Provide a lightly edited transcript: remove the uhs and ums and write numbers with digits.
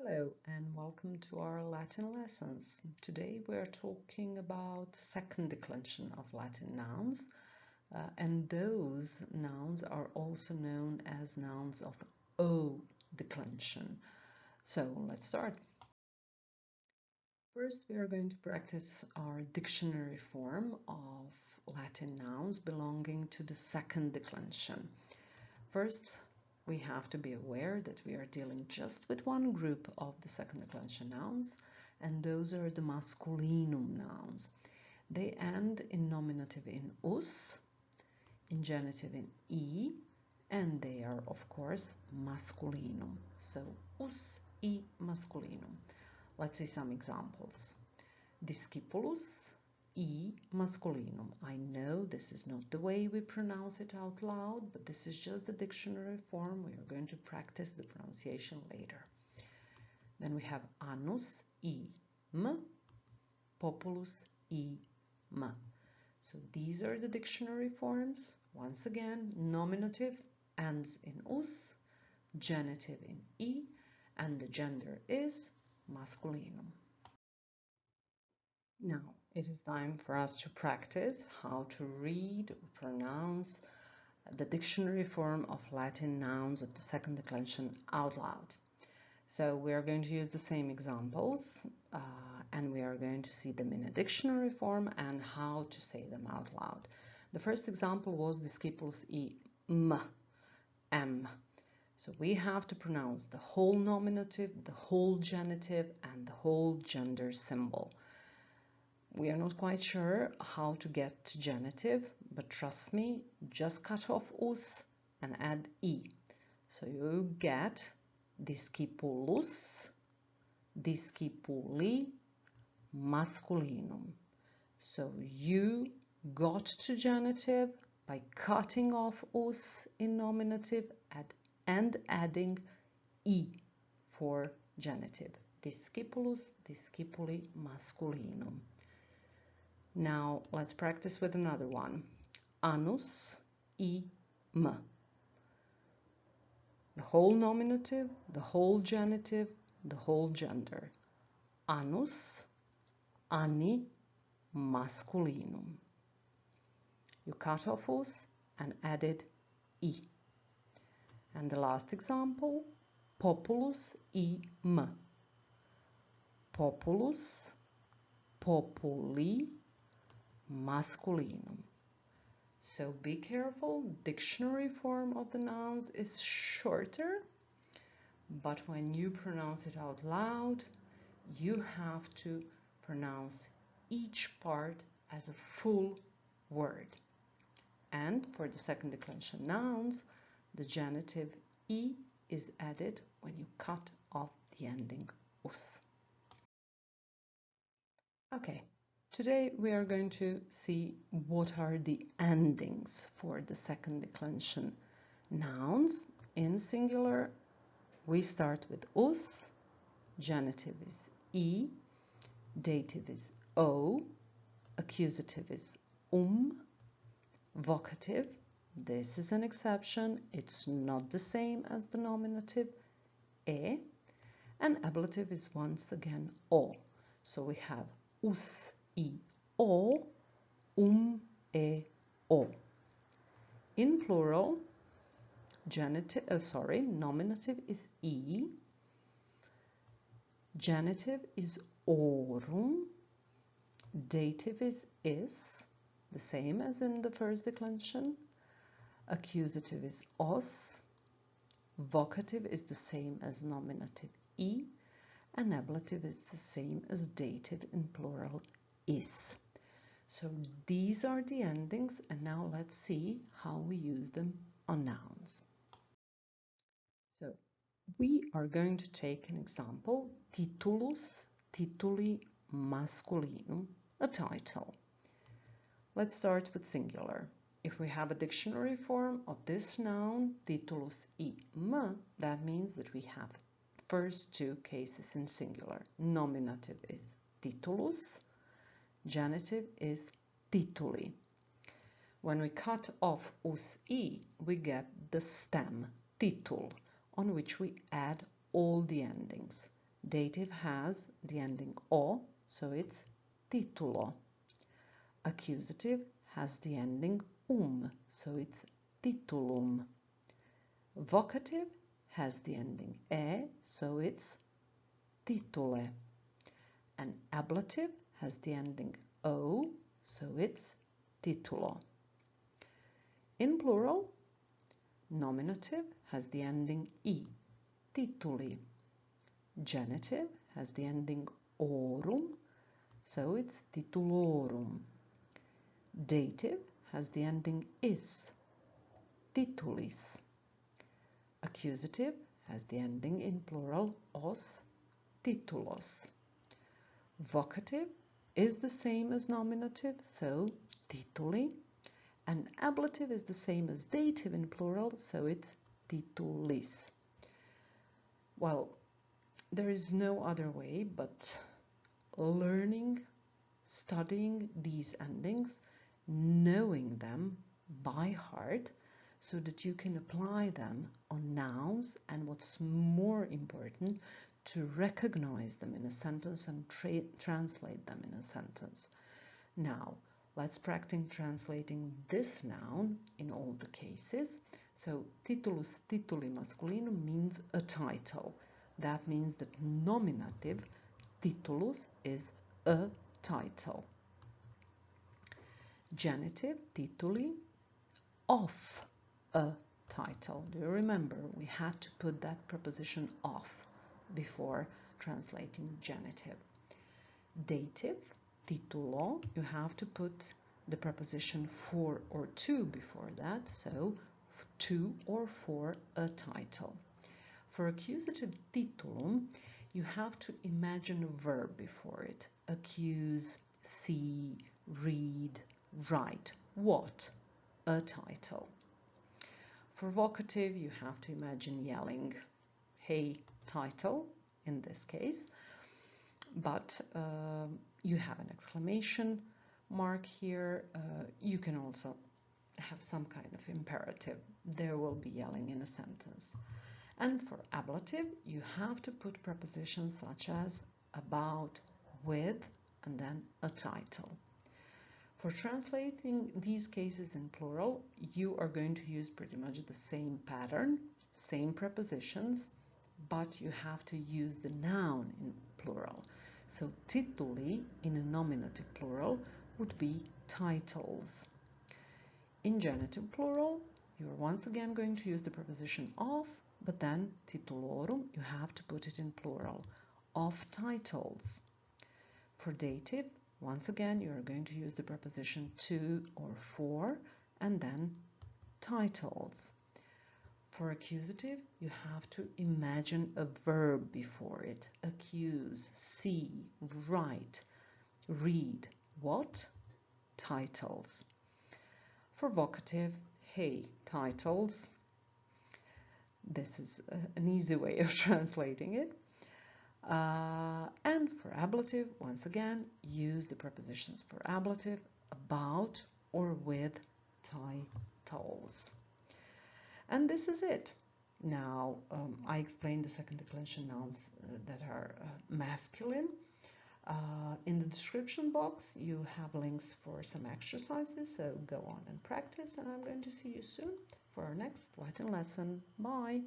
Hello and welcome to our Latin lessons. Today we are talking about second declension of Latin nouns, and those nouns are also known as nouns of O declension. So let's start. First, we are going to practice our dictionary form of Latin nouns belonging to the second declension. First, we have to be aware that we are dealing just with one group of the second declension nouns, and those are the masculinum nouns. They end in nominative in us, in genitive in I, and they are, of course, masculinum. So, us, I, masculinum. Let's see some examples. Discipulus, I masculinum. I know this is not the way we pronounce it out loud, but this is just the dictionary form. We are going to practice the pronunciation later. Then we have annus, I, populus, I. So these are the dictionary forms. Once again, nominative ends in us, genitive in I, and the gender is masculinum. Now, it is time for us to practice how to read or pronounce the dictionary form of Latin nouns of the second declension out loud. So we are going to use the same examples and we are going to see them in a dictionary form and how to say them out loud. The first example was discipulus I, m. So we have to pronounce the whole nominative, the whole genitive, and the whole gender symbol. We are not quite sure how to get to genitive, but trust me, just cut off us and add I. So you get discipulus, discipuli, masculinum. So you got to genitive by cutting off us in nominative and adding I for genitive. Discipulus, discipuli, masculinum. Now let's practice with another one. Annus, I, m. The whole nominative, the whole genitive, the whole gender. Annus, anni, masculinum. You cut off us and added I. And the last example, populus, I, m. Populus, populi, masculinum. So be careful, dictionary form of the nouns is shorter, but when you pronounce it out loud, you have to pronounce each part as a full word. And for the second declension nouns, the genitive I is added when you cut off the ending us. Okay. Today we are going to see what are the endings for the second declension nouns. In singular, we start with us, genitive is I, dative is o, accusative is vocative, this is an exception, it's not the same as the nominative, e, and ablative is once again o. So we have us, I, o, e, o. In plural, nominative is I, genitive is orum, dative is, the same as in the first declension, accusative is os, vocative is the same as nominative I, and ablative is the same as dative in plural is. So these are the endings, and now let's see how we use them on nouns. So we are going to take an example, titulus, tituli, masculinum, a title. Let's start with singular. If we have a dictionary form of this noun, titulus im, that means that we have first two cases in singular. Nominative is titulus, genitive is tituli. When we cut off us I, we get the stem titul, on which we add all the endings. Dative has the ending o, so it's titulo. Accusative has the ending so it's titulum. Vocative has the ending e, so it's titule. And ablative has the ending o, so it's titulo. In plural, nominative has the ending I, tituli. Genitive has the ending orum, so it's titulorum. Dative has the ending is, titulis. Accusative has the ending in plural os, titulos. Vocative is the same as nominative, so tituli. And ablative is the same as dative in plural, so it's titulis. Well, there is no other way but learning, studying these endings, knowing them by heart, so that you can apply them on nouns, and what's more important, to recognize them in a sentence and translate them in a sentence. Now, let's practice translating this noun in all the cases. So, titulus tituli masculinum means a title. That means that nominative titulus is a title. Genitive tituli, of a title. Do you remember? We had to put that preposition of before translating genitive. Dative, titulo, you have to put the preposition for or to before that, so to or for a title. For accusative titulum, you have to imagine a verb before it. Accuse, see, read, write. What? A title. For vocative, you have to imagine yelling, hey, title, in this case, but you have an exclamation mark here. You can also have some kind of imperative. There will be yelling in a sentence. And for ablative, you have to put prepositions such as about, with, and then a title. For translating these cases in plural, you are going to use pretty much the same pattern, same prepositions, but you have to use the noun in plural. So tituli in a nominative plural would be titles. In genitive plural, you're once again going to use the preposition of, but then titulorum, you have to put it in plural, of titles. For dative, once again, you are going to use the preposition to or for, and then titles. For accusative, you have to imagine a verb before it. Accuse, see, write, read. What? Titles. For vocative, hey, titles. This is an easy way of translating it. And for ablative, once again, use the prepositions for ablative, about or with titles. And this is it. Now, I explained the second declension nouns that are masculine. In the description box, you have links for some exercises, so go on and practice, and I'm going to see you soon for our next Latin lesson. Bye!